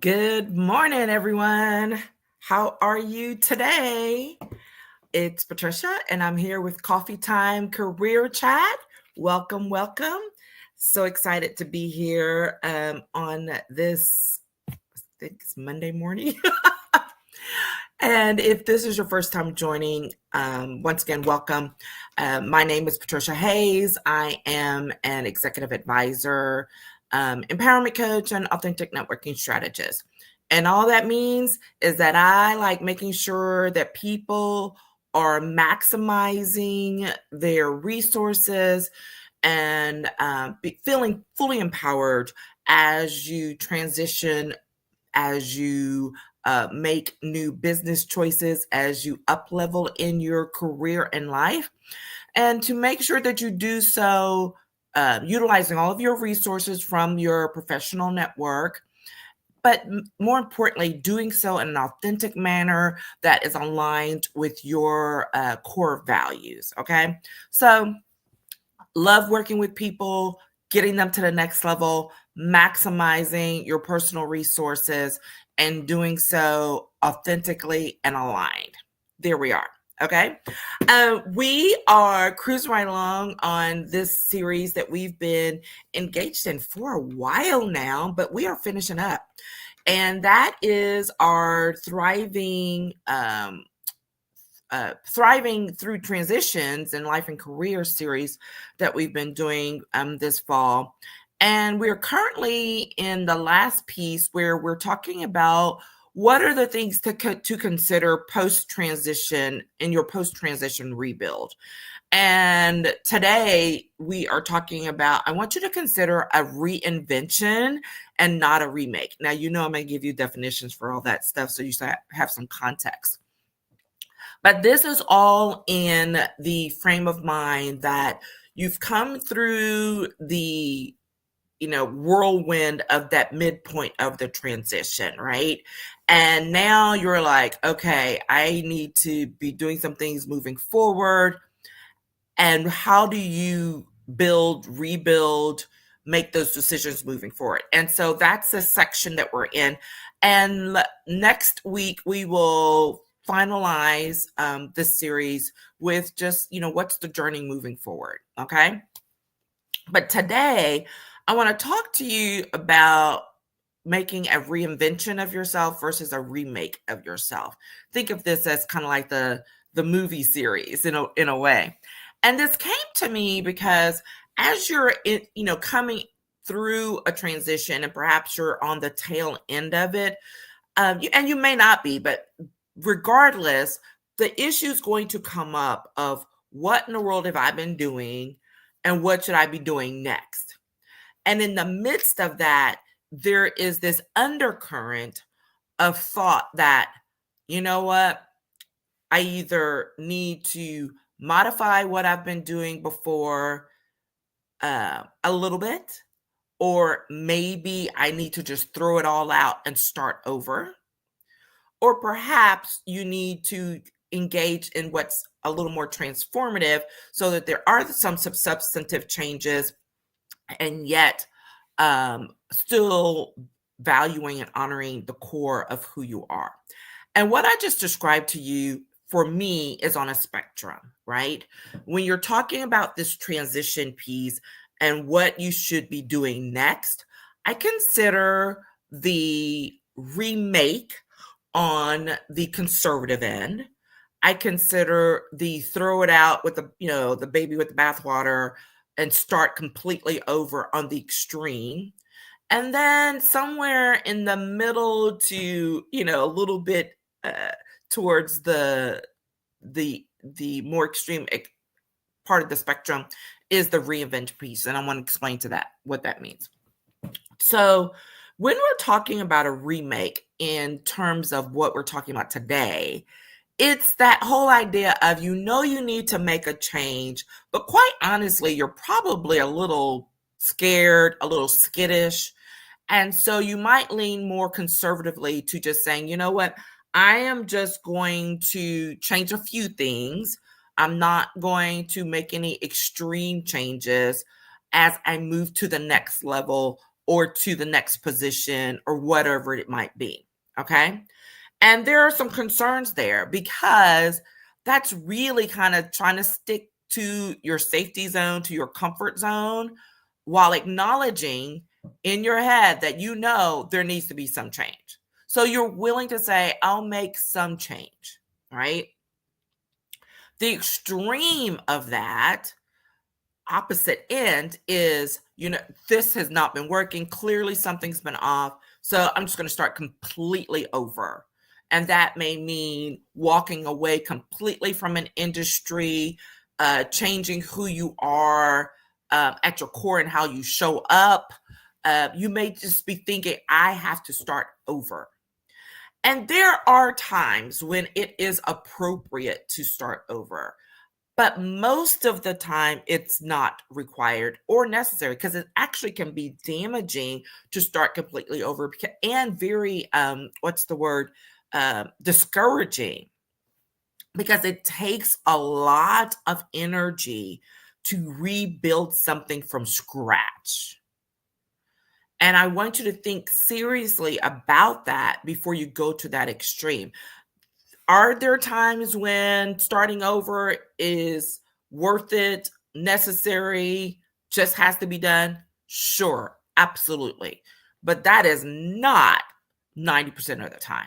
Good morning, everyone. How are you today? It's Patricia, and I'm here with Coffee Time Career Chat. Welcome, welcome. So excited to be here on this, I think it's Monday morning. And if this is your first time joining, once again, welcome. My name is Patricia Hayes. I am an executive advisor, empowerment coach, and authentic networking strategist. And all that means is that I like making sure that people are maximizing their resources and feeling fully empowered as you transition, as you make new business choices, as you up level in your career and life, and to make sure that you do so utilizing all of your resources from your professional network, but more importantly, doing so in an authentic manner that is aligned with your core values. Okay. So, love working with people, getting them to the next level, maximizing your personal resources, and doing so authentically and aligned. There we are. Okay. We are cruising right along on this series that we've been engaged in for a while now, but we are finishing up. And that is our Thriving Through Transitions in Life and Career series that we've been doing this fall. And we're currently in the last piece where we're talking about what are the things to consider post-transition in your post-transition rebuild. And today we are talking about, I want you to consider a reinvention and not a remake. Now, I'm going to give you definitions for all that stuff so you have some context. But this is all in the frame of mind that you've come through the whirlwind of that midpoint of the transition, right? And now you're like, okay, I need to be doing some things moving forward. And how do you rebuild, make those decisions moving forward? And so that's the section that we're in. And next week, we will finalize this series with just, what's the journey moving forward, okay? But today, I want to talk to you about making a reinvention of yourself versus a remake of yourself. Think of this as kind of like the movie series in a way. And this came to me because as you're coming through a transition and perhaps you're on the tail end of it, and you may not be, but regardless, the issue is going to come up of what in the world have I been doing and what should I be doing next? And in the midst of that, there is this undercurrent of thought that, you know what, I either need to modify what I've been doing before a little bit, or maybe I need to just throw it all out and start over. Or perhaps you need to engage in what's a little more transformative so that there are some substantive changes and yet still valuing and honoring the core of who you are. And what I just described to you, for me, is on a spectrum, right? When you're talking about this transition piece and what you should be doing next, I consider the remake on the conservative end. I consider the throw it out with the baby with the bathwater and start completely over on the extreme. And then somewhere in the middle to, a little bit towards the more extreme part of the spectrum is the reinvention piece. And I want to explain to that what that means. So when we're talking about a remake in terms of what we're talking about today, it's that whole idea of, you need to make a change, but quite honestly, you're probably a little scared, a little skittish. And so you might lean more conservatively to just saying, you know what, I am just going to change a few things. I'm not going to make any extreme changes as I move to the next level or to the next position or whatever it might be. Okay. And there are some concerns there because that's really kind of trying to stick to your safety zone, to your comfort zone, while acknowledging in your head that there needs to be some change. So you're willing to say, I'll make some change, right? The extreme of that opposite end is, this has not been working. Clearly, something's been off. So I'm just going to start completely over. And that may mean walking away completely from an industry, changing who you are at your core and how you show up. You may just be thinking, I have to start over. And there are times when it is appropriate to start over. But most of the time, it's not required or necessary because it actually can be damaging to start completely over and very, discouraging, because it takes a lot of energy to rebuild something from scratch. And I want you to think seriously about that before you go to that extreme. Are there times when starting over is worth it, necessary, just has to be done? Sure, absolutely. But that is not 90% of the time.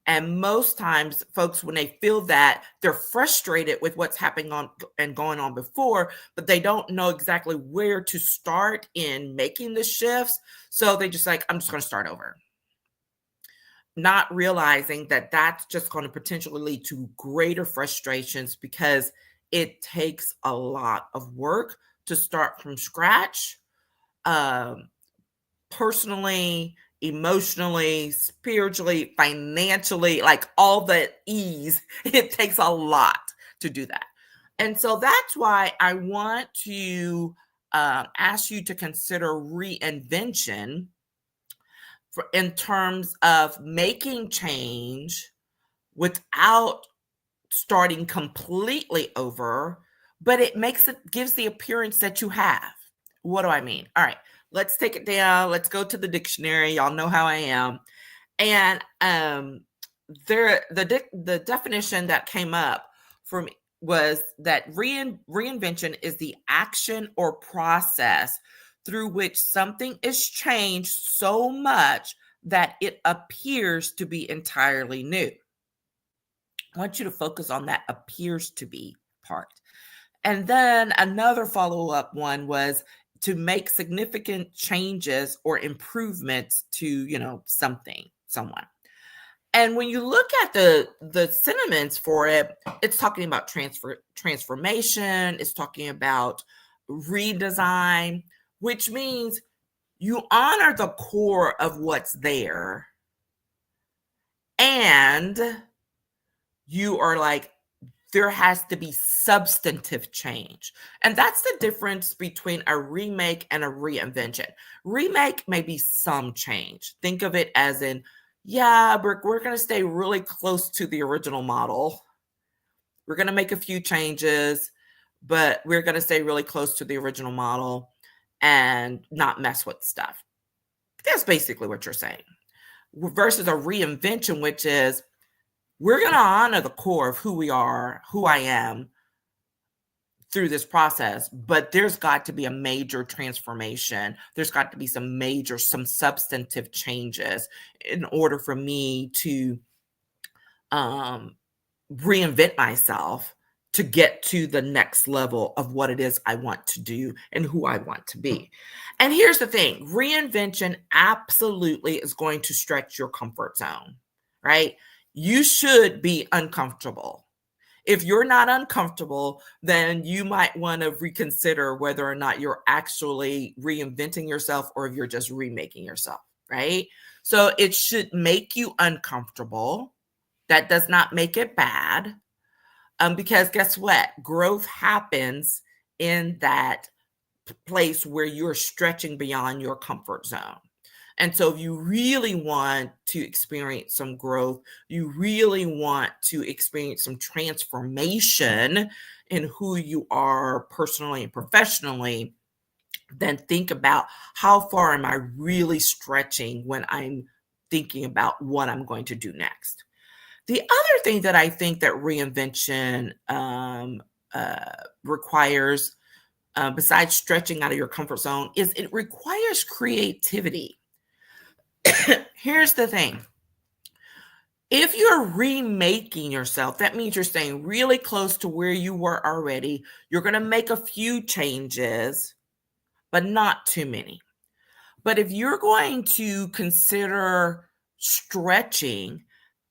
And most times, folks, when they feel that, they're frustrated with what's happening on and going on before, but they don't know exactly where to start in making the shifts. So they just like, I'm just going to start over, not realizing that that's just going to potentially lead to greater frustrations because it takes a lot of work to start from scratch, personally, emotionally, spiritually, financially, like all the ease. It takes a lot to do that. And so that's why I want to ask you to consider reinvention in terms of making change without starting completely over, but gives the appearance that you have. What do I mean? All right, let's take it down. Let's go to the dictionary. Y'all know how I am. And the definition that came up for me was that reinvention is the action or process through which something is changed so much that it appears to be entirely new. I want you to focus on that appears to be part. And then another follow-up one was to make significant changes or improvements to, someone. And when you look at the synonyms for it, it's talking about transformation, it's talking about redesign, which means you honor the core of what's there, and you are like, there has to be substantive change. And that's the difference between a remake and a reinvention. Remake may be some change. Think of it as in, yeah, we're going to stay really close to the original model. We're going to make a few changes, but we're going to stay really close to the original model and not mess with stuff. That's basically what you're saying. Versus a reinvention, which is, we're going to honor the core of who we are, who I am through this process, but there's got to be a major transformation. There's got to be some substantive changes in order for me to reinvent myself to get to the next level of what it is I want to do and who I want to be. And here's the thing, reinvention absolutely is going to stretch your comfort zone, right? You should be uncomfortable. If you're not uncomfortable, then you might want to reconsider whether or not you're actually reinventing yourself or if you're just remaking yourself, right? So it should make you uncomfortable. That does not make it bad. Because guess what? Growth happens in that place where you're stretching beyond your comfort zone. And so if you really want to experience some growth, you really want to experience some transformation in who you are personally and professionally, then think about how far am I really stretching when I'm thinking about what I'm going to do next. The other thing that I think that reinvention requires, besides stretching out of your comfort zone, is it requires creativity. Here's the thing. If you're remaking yourself, that means you're staying really close to where you were already. You're going to make a few changes, but not too many. But if you're going to consider stretching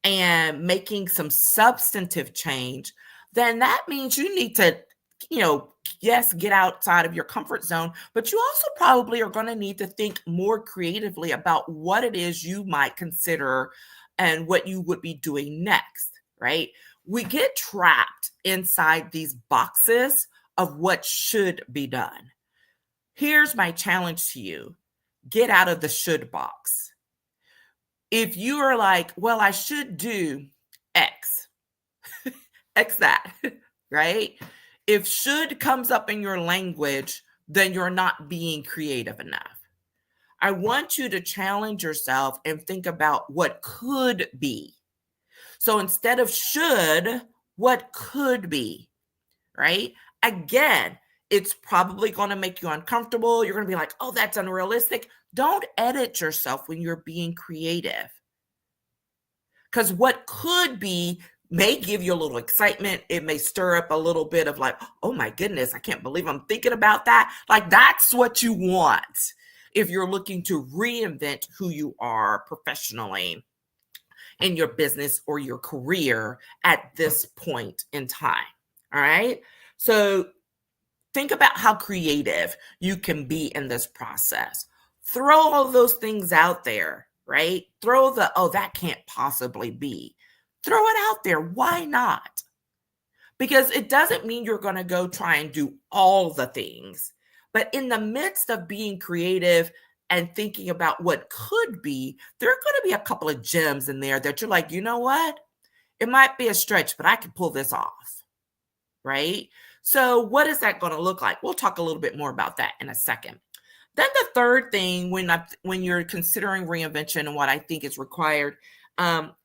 and making some substantive change, then that means you need to, yes, get outside of your comfort zone, but you also probably are going to need to think more creatively about what it is you might consider and what you would be doing next, right? We get trapped inside these boxes of what should be done. Here's my challenge to you. Get out of the should box. If you are like, well, I should do X, X that, right? If should comes up in your language, then you're not being creative enough. I want you to challenge yourself and think about what could be. So instead of should, what could be, right? Again, it's probably going to make you uncomfortable. You're going to be like, oh, that's unrealistic. Don't edit yourself when you're being creative. Because what could be may give you a little excitement. It may stir up a little bit of like, oh my goodness, I can't believe I'm thinking about that. Like that's what you want if you're looking to reinvent who you are professionally in your business or your career at this point in time. All right. So think about how creative you can be in this process. Throw all those things out there, right? Throw the, oh, that can't possibly be. Throw it out there. Why not? Because it doesn't mean you're going to go try and do all the things. But in the midst of being creative and thinking about what could be, there are going to be a couple of gems in there that you're like, you know what? It might be a stretch, but I can pull this off, right? So what is that going to look like? We'll talk a little bit more about that in a second. Then the third thing when you're considering reinvention and what I think is required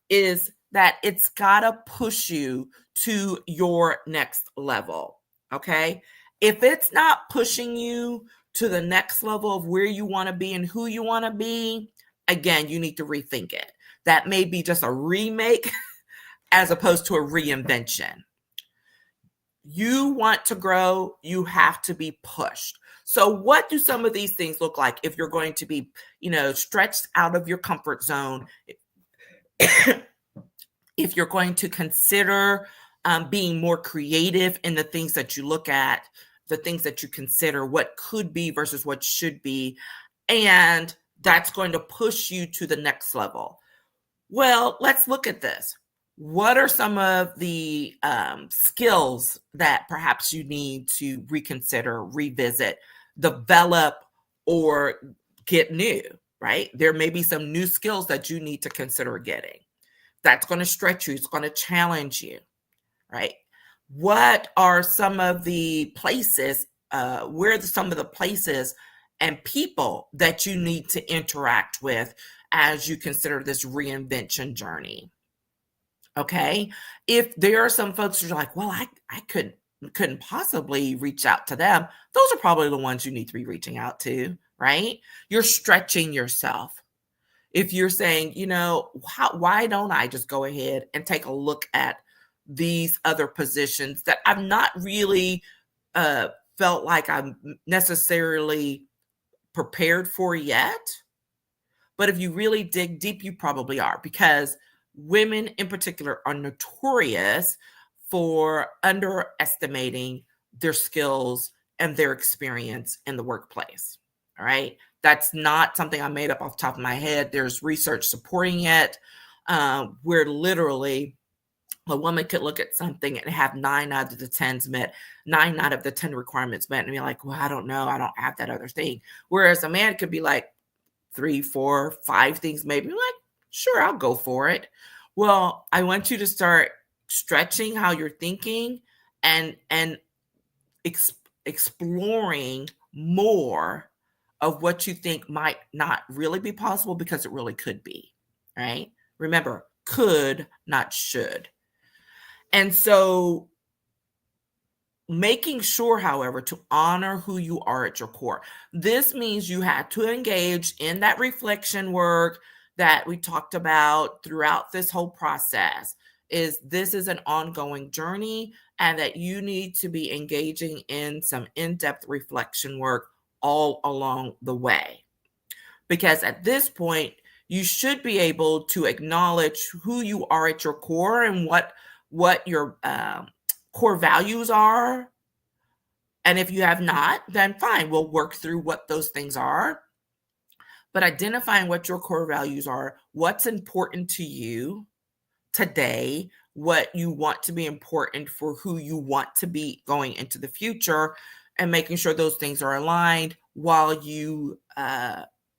is that it's got to push you to your next level, okay? If it's not pushing you to the next level of where you want to be and who you want to be, again, you need to rethink it. That may be just a remake as opposed to a reinvention. You want to grow, you have to be pushed. So what do some of these things look like if you're going to be, stretched out of your comfort zone? If you're going to consider being more creative in the things that you look at, the things that you consider, what could be versus what should be, and that's going to push you to the next level. Well, let's look at this. What are some of the skills that perhaps you need to reconsider, revisit, develop, or get new, right? There may be some new skills that you need to consider getting. That's going to stretch you. It's going to challenge you, right? What are some of the places, where are some of the places and people that you need to interact with as you consider this reinvention journey? Okay. If there are some folks who are like, well, I couldn't possibly reach out to them, those are probably the ones you need to be reaching out to, right? You're stretching yourself. If you're saying, why don't I just go ahead and take a look at these other positions that I've not really felt like I'm necessarily prepared for yet? But if you really dig deep, you probably are, because women in particular are notorious for underestimating their skills and their experience in the workplace. All right. That's not something I made up off the top of my head. There's research supporting it, where literally a woman could look at something and have 9 out of the 10s met, 9 out of the 10 requirements met, and be like, well, I don't know. I don't have that other thing. Whereas a man could be like 3, 4, 5 things, maybe like, sure, I'll go for it. Well, I want you to start stretching how you're thinking and exploring more of what you think might not really be possible because it really could be, right? Remember, could, not should. And so making sure, however, to honor who you are at your core. This means you had to engage in that reflection work that we talked about throughout this whole process. This is an ongoing journey, and that you need to be engaging in some in-depth reflection work all along the way. Because at this point, you should be able to acknowledge who you are at your core and what your core values are. And if you have not, then fine, we'll work through what those things are. But identifying what your core values are, what's important to you today, what you want to be important for who you want to be going into the future, and making sure those things are aligned while you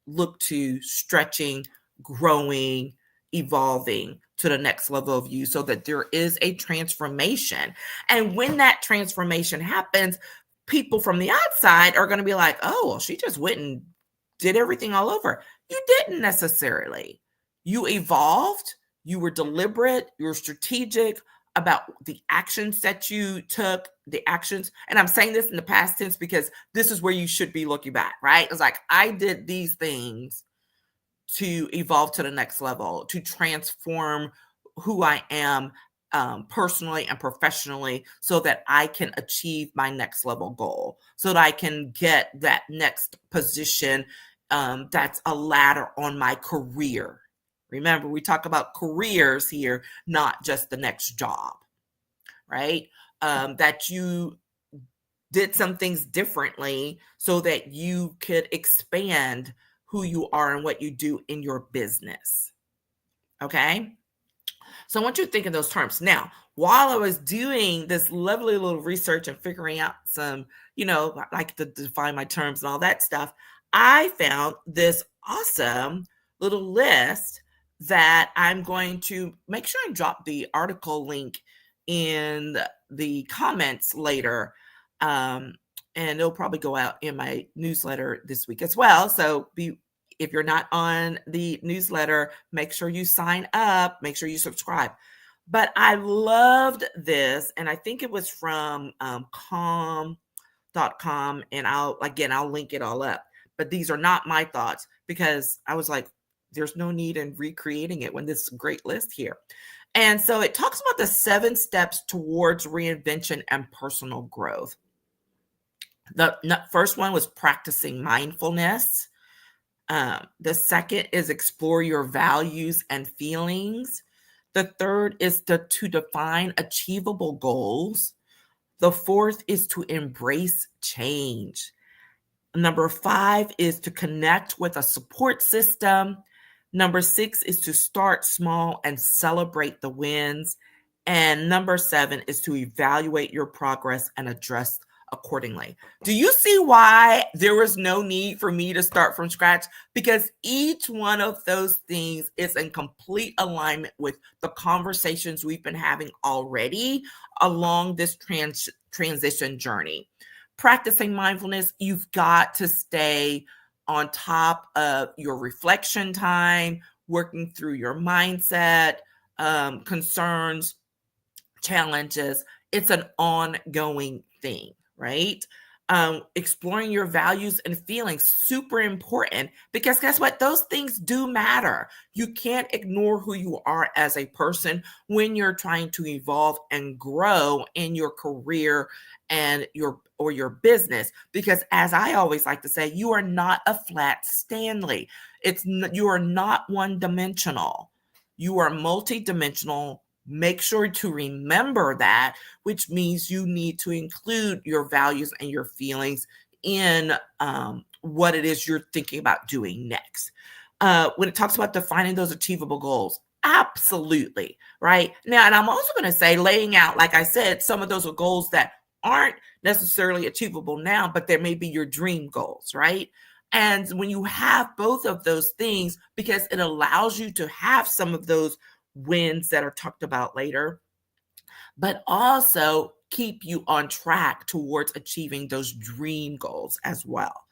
look to stretching, growing, evolving to the next level of you, so that there is a transformation. And when that transformation happens, people from the outside are going to be like, oh, well, she just went and did everything all over. You didn't necessarily. You evolved, you were deliberate, you were strategic about the actions that you took, the actions. And I'm saying this in the past tense because this is where you should be looking back, right? It's like, I did these things to evolve to the next level, to transform who I am personally and professionally, so that I can achieve my next level goal, so that I can get that next position that's a ladder on my career. Remember, we talk about careers here, not just the next job, right? That you did some things differently so that you could expand who you are and what you do in your business. Okay? So I want you to think in those terms. Now, while I was doing this lovely little research and figuring out some, I like to define my terms and all that stuff, I found this awesome little list that I'm going to make sure I drop the article link in the comments later. And it'll probably go out in my newsletter this week as well. So if you're not on the newsletter, make sure you sign up, make sure you subscribe. But I loved this, and I think it was from calm.com, and I'll link it all up. But these are not my thoughts, because I was like, there's no need in recreating it when this is a great list here. And so it talks about the 7 steps towards reinvention and personal growth. The first one was practicing mindfulness. The second is explore your values and feelings. The third is to define achievable goals. The fourth is to embrace change. Number 5 is to connect with a support system. Number 6 is to start small and celebrate the wins. And number 7 is to evaluate your progress and address accordingly. Do you see why there was no need for me to start from scratch? Because each one of those things is in complete alignment with the conversations we've been having already along this transition journey. Practicing mindfulness, you've got to stay on top of your reflection time, working through your mindset, concerns, challenges. It's an ongoing thing, right? Exploring your values and feelings, super important, because guess what? Those things do matter. You can't ignore who you are as a person when you're trying to evolve and grow in your career and your business. Because as I always like to say, you are not a flat Stanley. You are not one-dimensional. You are multidimensional. Make sure to remember that, which means you need to include your values and your feelings in what it is you're thinking about doing next. When it talks about defining those achievable goals, absolutely, right? Now, and I'm also going to say laying out, like I said, some of those are goals that aren't necessarily achievable now, but there may be your dream goals, right? And when you have both of those things, because it allows you to have some of those wins that are talked about later, but also keep you on track towards achieving those dream goals as well.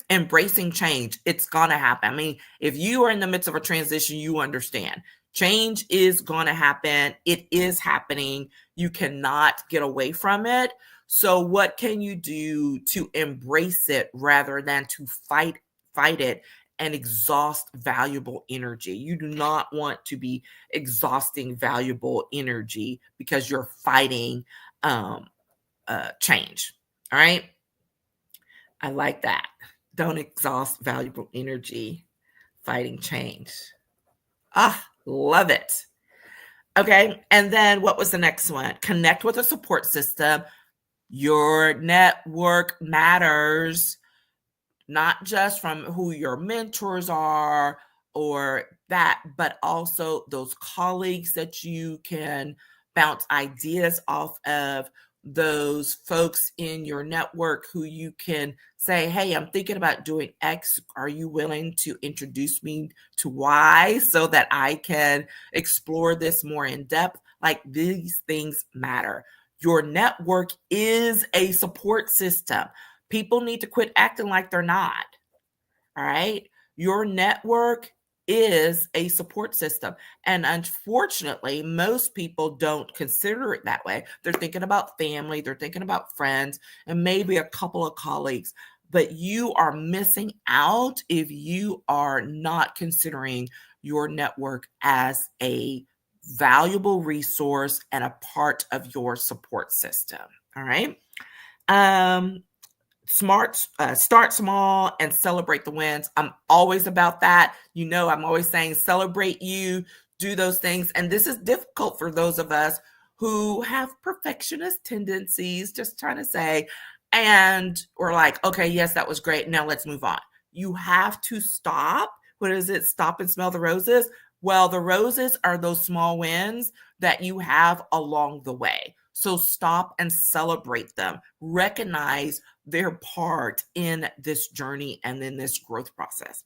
Embracing change, it's gonna happen. I mean, if you are in the midst of a transition, you understand change is gonna happen. It is happening. You cannot get away from it. So what can you do to embrace it rather than to fight it and exhaust valuable energy? You do not want to be exhausting valuable energy because you're fighting change. All right, I like that. Don't exhaust valuable energy fighting change. Ah, love it. Okay. And then what was the next one? Connect with a support system. Your network matters, not just from who your mentors are or that, but also those colleagues that you can bounce ideas off of, those folks in your network who you can say, hey, I'm thinking about doing X. Are you willing to introduce me to Y so that I can explore this more in depth? Like, these things matter. Your network is a support system. People need to quit acting like they're not. All right. Your network is a support system. And unfortunately, most people don't consider it that way. They're thinking about family, they're thinking about friends, and maybe a couple of colleagues. But you are missing out if you are not considering your network as a valuable resource and a part of your support system. All right. Start small and celebrate the wins. I'm always about that. I'm always saying celebrate you, do those things. And this is difficult for those of us who have perfectionist tendencies, just trying to say, and we're like, okay, yes, that was great. Now let's move on. You have to stop. What is it? Stop and smell the roses. Well, the roses are those small wins that you have along the way. So stop and celebrate them. Recognize their part in this journey and in this growth process.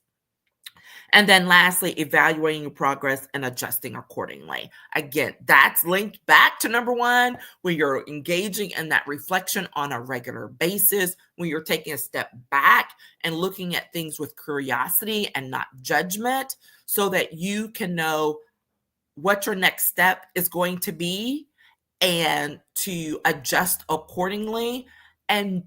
And then lastly, evaluating your progress and adjusting accordingly. Again, that's linked back to number one, when you're engaging in that reflection on a regular basis, when you're taking a step back and looking at things with curiosity and not judgment, so that you can know what your next step is going to be and to adjust accordingly. And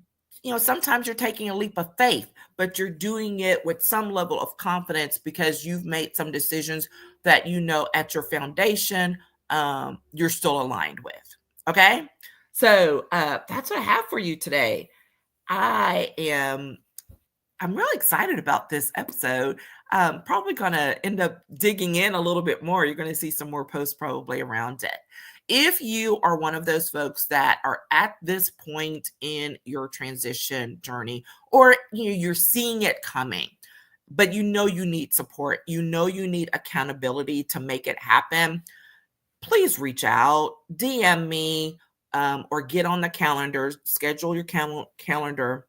sometimes you're taking a leap of faith, but you're doing it with some level of confidence because you've made some decisions that at your foundation you're still aligned with. Okay, so that's what I have for you today. I'm really excited about this episode. Probably going to end up digging in a little bit more. You're going to see some more posts probably around it. If you are one of those folks that are at this point in your transition journey, or you're seeing it coming, but you need support, you need accountability to make it happen, please reach out, DM me, or get on the calendar, schedule your calendar.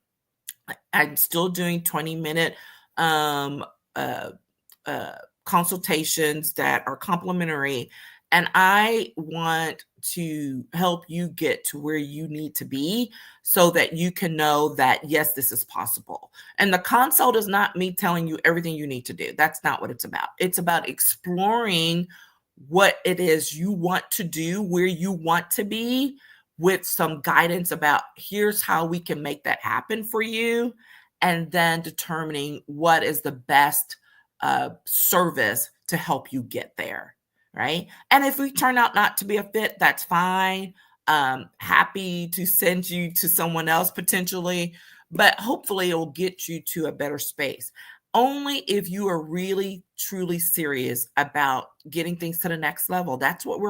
I'm still doing 20-minute consultations that are complimentary. And I want to help you get to where you need to be so that you can know that, yes, this is possible. And the consult is not me telling you everything you need to do. That's not what it's about. It's about exploring what it is you want to do, where you want to be, with some guidance about here's how we can make that happen for you, and then determining what is the best service to help you get there, right? And if we turn out not to be a fit, that's fine. Happy to send you to someone else potentially, but hopefully it will get you to a better space. Only if you are really, truly serious about getting things to the next level. That's what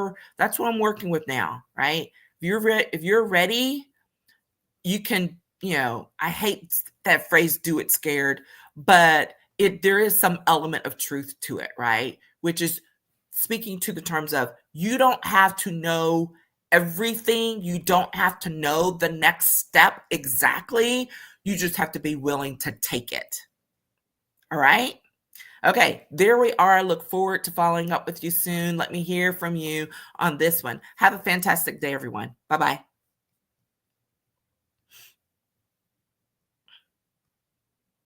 I'm working with now, right? If you're ready, you can, I hate that phrase, do it scared, but there is some element of truth to it, right? Which is speaking to the terms of, you don't have to know everything. You don't have to know the next step exactly. You just have to be willing to take it. All right. Okay, there we are. I look forward to following up with you soon. Let me hear from you on this one. Have a fantastic day, everyone. Bye bye.